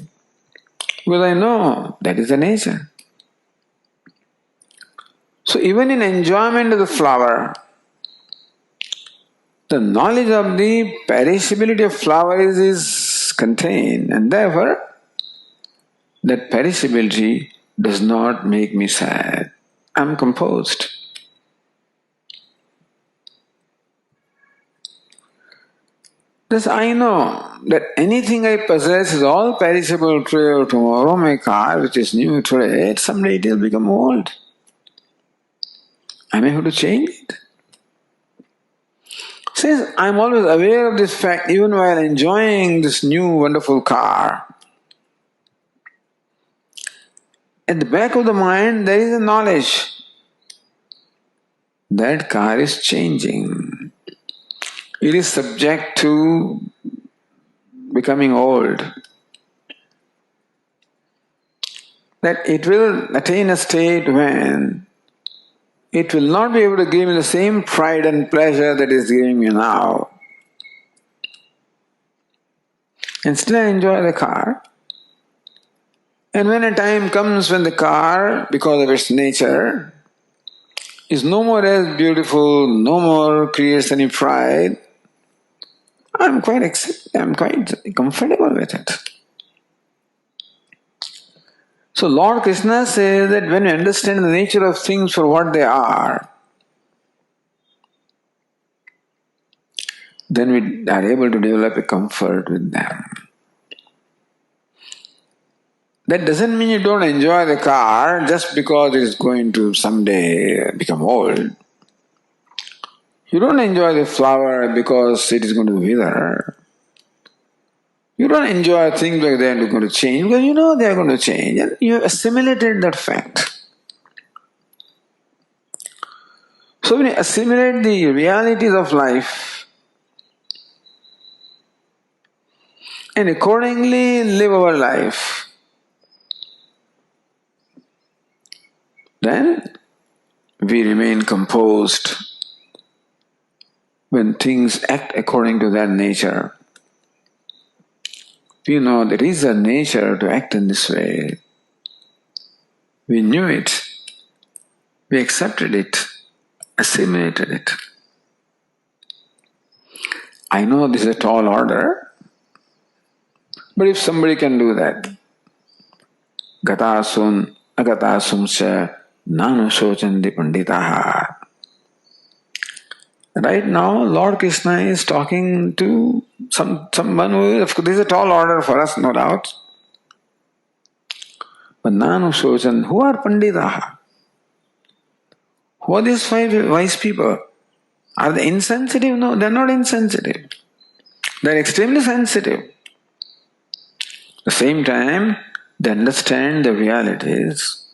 Because I know that is the nature. So even in enjoyment of the flower, the knowledge of the perishability of flowers is contained, and therefore that perishability does not make me sad. I am composed. Thus I know that anything I possess is all perishable today or tomorrow. My car, which is new today, someday it will become old. I may have to change it. Since I am always aware of this fact, even while enjoying this new wonderful car, at the back of the mind there is a knowledge that car is changing. It is subject to becoming old. That it will attain a state when it will not be able to give me the same pride and pleasure that is giving me now. And still I enjoy the car. And when a time comes when the car, because of its nature, is no more as beautiful, no more creates any pride, I'm quite comfortable with it. So Lord Krishna says that when we understand the nature of things for what they are, then we are able to develop a comfort with them. That doesn't mean you don't enjoy the car just because it is going to someday become old. You don't enjoy the flower because it is going to wither. You don't enjoy things like they are going to change because you know they are going to change and you have assimilated that fact. So when you assimilate the realities of life and accordingly live our life, then we remain composed when things act according to their nature. We know there is a nature to act in this way. We knew it. We accepted it, assimilated it. I know this is a tall order, but if somebody can do that, gatasun, agatasum cha nanu sochandi panditaha. Right now, Lord Krishna is talking to someone who, of course, this is a tall order for us, no doubt. But nanu sochan, who are panditaha? Who are these five wise people? Are they insensitive? No, they are not insensitive. They are extremely sensitive. At the same time, they understand the realities.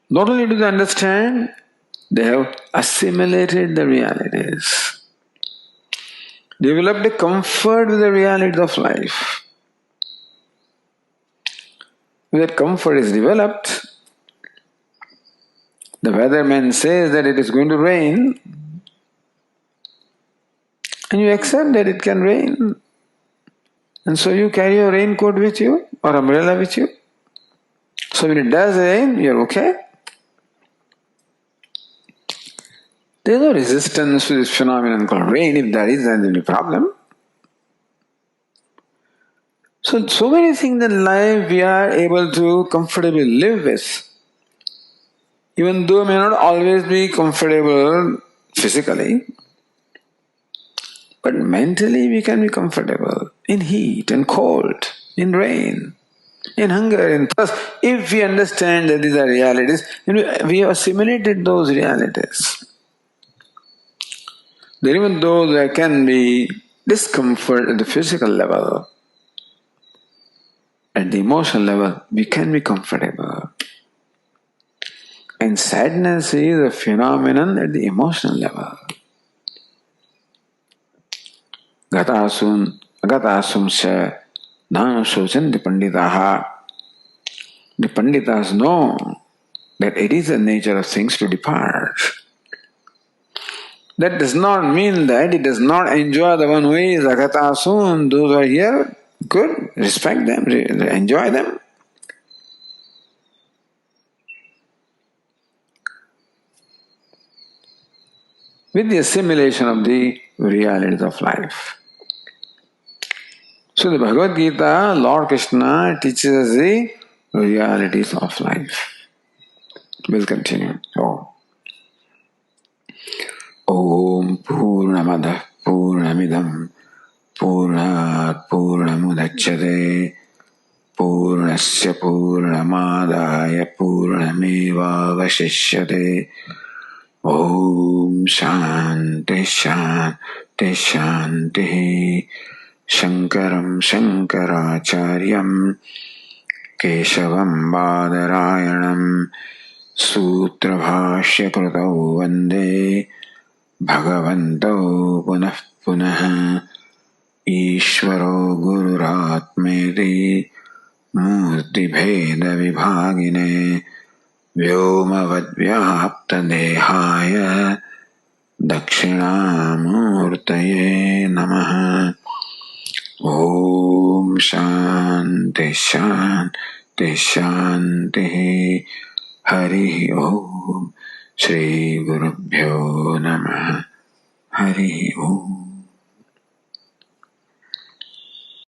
Not only do they understand, they have assimilated the realities. Developed a comfort with the realities of life. When that comfort is developed, The weatherman says that it is going to rain, and you accept that it can rain. And so you carry your raincoat with you or umbrella with you. So when it does rain, you're okay. There's no resistance to this phenomenon called rain. If there is, then there'll be a problem. So many things in life we are able to comfortably live with. Even though may not always be comfortable physically, but mentally we can be comfortable in heat and cold, in rain, in hunger and thirst. If we understand that these are realities, we have assimilated those realities. Then even though there can be discomfort at the physical level, at the emotional level, we can be comfortable. And sadness is a phenomenon at the emotional level. Gatasum sya na shochanti panditaha. The panditas know that it is the nature of things to depart. That does not mean that it does not enjoy the one who is agatasun. Those who are here, good, respect them, enjoy them. With the assimilation of the realities of life. So the Bhagavad Gita, Lord Krishna teaches us the realities of life. We'll continue. Om Purnamada Purnamidam Purnat Purnamudachyate Purnasya Purnamadaya Purnameva Vashishyate. Om Shanti Shanti Shanti. Shankaram Shankaracharyam Keshavam Badarayanam Sutra Bhashya Krutau Vande Bhagavanto Punah Punah Ishvaro Gururatmeti Murti Bheda Vibhagine Vyomavad Vyapta Dehaya Dakshinamurtaye Namaha. Om Shanti Shanti Shanti. Hari Om. Shri Gurubhyo Namaha. Hari Om.